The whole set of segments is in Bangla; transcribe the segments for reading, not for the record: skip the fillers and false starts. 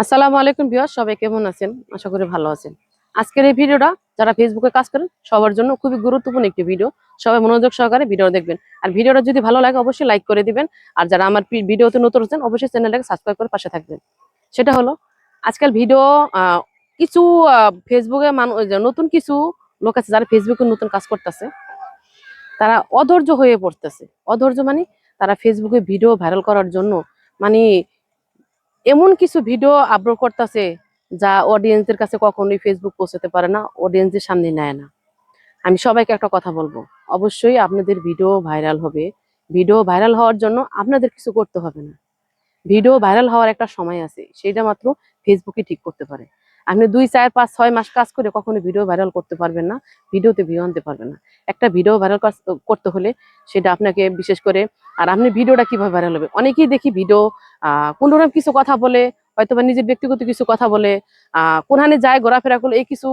আসসালামু আলাইকুম ভিউয়ার্স, সবাই কেমন আছেন? আশা করি ভালো আছেন। আজকের এই ভিডিওটা যারা ফেসবুকে কাজ করেন সবার জন্য খুবই গুরুত্বপূর্ণ একটি ভিডিও। সবাই মনোযোগ সহকারে ভিডিও দেখবেন। আর ভিডিওটা যদি ভালো লাগে অবশ্যই লাইক করে দিবেন। আর যারা আমার ভিডিওতে নতুন আছেন অবশ্যই চ্যানেলটাকে সাবস্ক্রাইব করে পাশে থাকবেন। সেটা হলো আজকাল ভিডিও কিছু ফেসবুকে নতুন কিছু লোক আছে যারা ফেসবুকে নতুন কাজ করতেছে। তারা অধৈর্য হয়ে পড়তেছে। অধৈর্য মানে তারা ফেসবুকে ভিডিও ভাইরাল করার জন্য মানে এমন কিছু ভিডিও আপলোড করতেছে যা অডিয়েন্সের কাছে কখনোই ফেসবুক পৌঁছাতে পারে না, অডিয়েন্সের সামনে নেয় না। আমি সবাইকে একটা কথা বলবো, অবশ্যই আপনাদের ভিডিও ভাইরাল হবে। ভিডিও ভাইরাল হওয়ার জন্য আপনাদের কিছু করতে হবে না। ভিডিও ভাইরাল হওয়ার একটা সময় আছে, সেটা মাত্র ফেসবুকে ঠিক করতে পারে। আপনি 2 4 5 6 মাস কাজ করে কখনো ভিডিও ভাইরাল করতে পারবেন না, ভিডিওতে ভিউ আনতে পারবেন না। একটা ভিডিও ভাইরাল করতে হলে সেটা আপনাকে বিশেষ করে, আর আপনি ভিডিওটা কিভাবে ভাইরাল হবে, অনেকেই দেখি ভিডিও কোনোরকম কিছু কথা বলে, হয়তো বা নিজের ব্যক্তিগত কিছু কথা বলে, কোনখানে যায় ঘোরাফেরা করলো, এই কিছু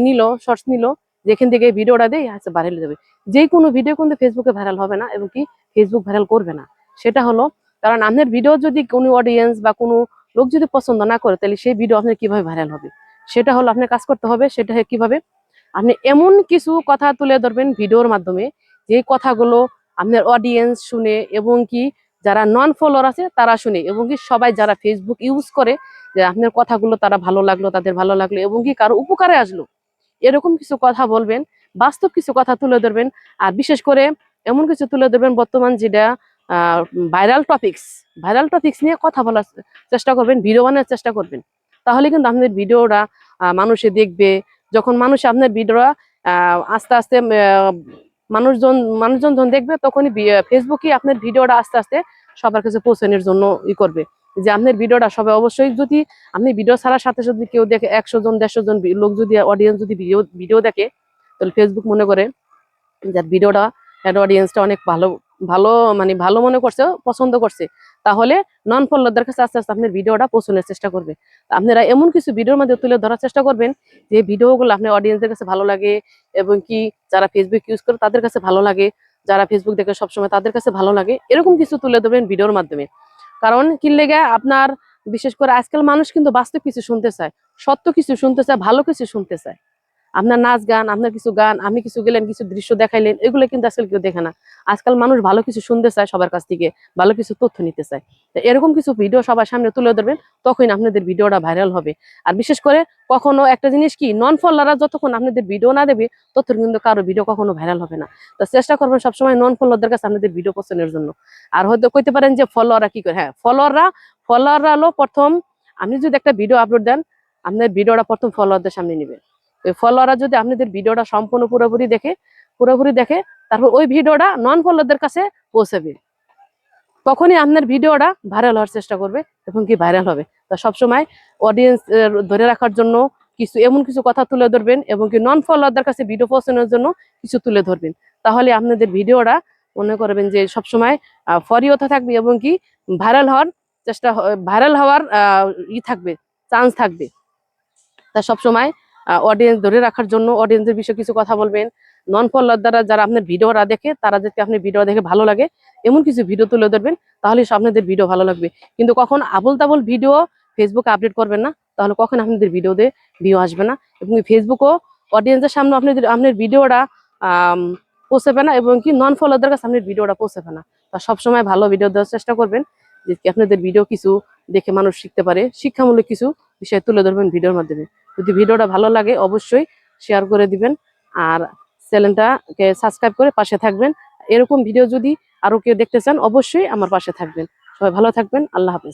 নিল, শর্টস নিল, যেখান থেকে ভিডিওটা দেয় আচ্ছা ভাইরাল যাবে। যে কোনো ভিডিও কিন্তু ফেসবুকে ভাইরাল হবে না এবং কি ফেসবুক ভাইরাল করবে না। সেটা হলো কারণ আপনার ভিডিও যদি কোনো অডিয়েন্স বা কোনো লোক যদি পছন্দ না করে, তাহলে সেই ভিডিও আপনার কিভাবে ভাইরাল হবে? সেটা হলো আপনার কাজ করতে হবে। সেটা কিভাবে, আপনি এমন কিছু কথা তুলে ধরবেন ভিডিওর মাধ্যমে, যে কথাগুলো আপনার অডিয়েন্স শুনে এবং কি যারা নন ফলোয়ার আছে তারা শুনে এবং কি সবাই যারা ফেসবুক ইউজ করে, যে আপনার কথাগুলো তারা ভালো লাগলো, তাদের ভালো লাগলো এবং কি কারো উপকারে আসলো, এরকম কিছু কথা বলবেন। বাস্তব কিছু কথা তুলে ধরবেন। আর বিশেষ করে এমন কিছু তুলে ধরবেন বর্তমান যেটা ভাইরাল টপিকস, ভাইরাল টপিকস নিয়ে কথা বলার চেষ্টা করবেন, ভিডিও বানানোর চেষ্টা করবেন। তাহলে কিন্তু আপনাদের ভিডিওটা মানুষে দেখবে। যখন মানুষ আপনার ভিডিওটা আস্তে আস্তে মানুষজন মানুষজন যখন দেখবে, তখনই ফেসবুকে আপনার ভিডিওটা আস্তে আস্তে সবার কাছে পৌঁছানোর জন্য করবে। যে আপনার ভিডিওটা সবাই অবশ্যই, যদি আপনি ভিডিও ছাড়ার সাথে সাথে কেউ দেখে 100 জন 150 জন লোক যদি অডিয়েন্স যদি ভিডিও দেখে, তাহলে ফেসবুক মনে করে যার ভিডিওটা অডিয়েন্সটা অনেক ভালো, ভালো মানে ভালো মনে করছে, পছন্দ করছে, তাহলে নন ফলোয়ারদের কাছে আস্তে আস্তে আপনার ভিডিওটা পৌঁছানোর চেষ্টা করবে। আপনারা এমন কিছু ভিডিওর মধ্যে তুলে ধরার চেষ্টা করবেন যে ভিডিওগুলো আপনার অডিয়েন্সদের কাছে ভালো লাগে এবং কি যারা ফেসবুক ইউজ করে তাদের কাছে ভালো লাগে, যারা ফেসবুক দেখে সবসময় তাদের কাছে ভালো লাগে, এরকম কিছু তুলে ধরবেন ভিডিওর মাধ্যমে। কারণ কি লেগে আপনার, বিশেষ করে আজকাল মানুষ কিন্তু বাস্তব কিছু শুনতে চায়, সত্য কিছু শুনতে চায়, ভালো কিছু শুনতে চায়। আপনার নাচ গান, আপনার কিছু গান, আপনি কিছু গেলেন, কিছু দৃশ্য দেখাইলেন, এগুলো কিন্তু আজকাল কেউ দেখে না। আজকাল মানুষ ভালো কিছু শুনতে চায়, সবার কাছ থেকে ভালো কিছু তথ্য নিতে চায়। তো এরকম কিছু ভিডিও সবার সামনে তুলে ধরবেন, তখন আপনাদের ভিডিওটা ভাইরাল হবে। আর বিশেষ করে কখনো একটা জিনিস কি, নন ফলোয়াররা যতক্ষণ আপনাদের ভিডিও না দেবে ততক্ষণ কিন্তু কারো ভিডিও কখনো ভাইরাল হবে না। তো চেষ্টা করবেন সবসময় নন ফলোয়ারদের কাছে আপনাদের ভিডিও পৌঁছানোর জন্য। আর হয়তো কইতে পারেন যে ফলোয়াররা কি করে, হ্যাঁ ফলোয়াররা হলো প্রথম, আপনি যদি একটা ভিডিও আপলোড দেন, আপনার ভিডিওটা প্রথম ফলোয়ারদের সামনে নেবে। ওই ফলোয়াররা যদি আপনাদের ভিডিওটা সম্পূর্ণ পুরোপুরি দেখে, তারপর ওই ভিডিওটা নন ফলোয়ারদের কাছে পৌঁছাবে, তখনই আপনার ভিডিওটা ভাইরাল হওয়ার চেষ্টা করবে এবং কি ভাইরাল হবে। তা সবসময় অডিয়েন্স ধরে রাখার জন্য এমন কিছু কথা তুলে ধরবেন এবং কি নন ফলোয়ারদের কাছে ভিডিও পৌঁছানোর জন্য কিছু তুলে ধরবেন। তাহলে আপনাদের ভিডিওটা মনে করবেন যে সবসময় ফরিওতে থাকবে এবং কি ভাইরাল হওয়ার ভাইরাল হওয়ার থাকবে, চান্স থাকবে। তা সবসময় অডিয়েন্স ধরে রাখার জন্য অডিয়েন্সের বিষয়ে কিছু কথা বলবেন। নন ফলোয়ার দ্বারা যারা আপনার ভিডিওটা দেখে, তারা যদি আপনার ভিডিও দেখে ভালো লাগে এমন কিছু ভিডিও তুলে ধরবেন, তাহলে আপনাদের ভিডিও ভালো লাগবে। কিন্তু কখন আবল তাবল ভিডিও ফেসবুকে আপডেট করবেন না, তাহলে কখন আপনাদের ভিডিওতে ভিউ আসবে না এবং ফেসবুকও অডিয়েন্সের সামনে আপনার ভিডিওটা পৌঁছাবে না এবং কি নন ফলোয়ারদের কাছে আপনার ভিডিওটা পৌঁছাবে না। তা সবসময় ভালো ভিডিও দেওয়ার চেষ্টা করবেন, যে আপনাদের ভিডিও কিছু দেখে মানুষ শিখতে পারে, শিক্ষামূলক কিছু বিষয় তুলে ধরবেন ভিডিওর মাধ্যমে। যদি ভিডিওটা ভালো লাগে অবশ্যই শেয়ার করে দিবেন। আর চ্যানেলটাকে সাবস্ক্রাইব করে পাশে থাকবেন। এরকম ভিডিও যদি আরো কেউ দেখতে চান অবশ্যই আমার পাশে থাকবেন। সবাই ভালো থাকবেন। আল্লাহ হাফেজ।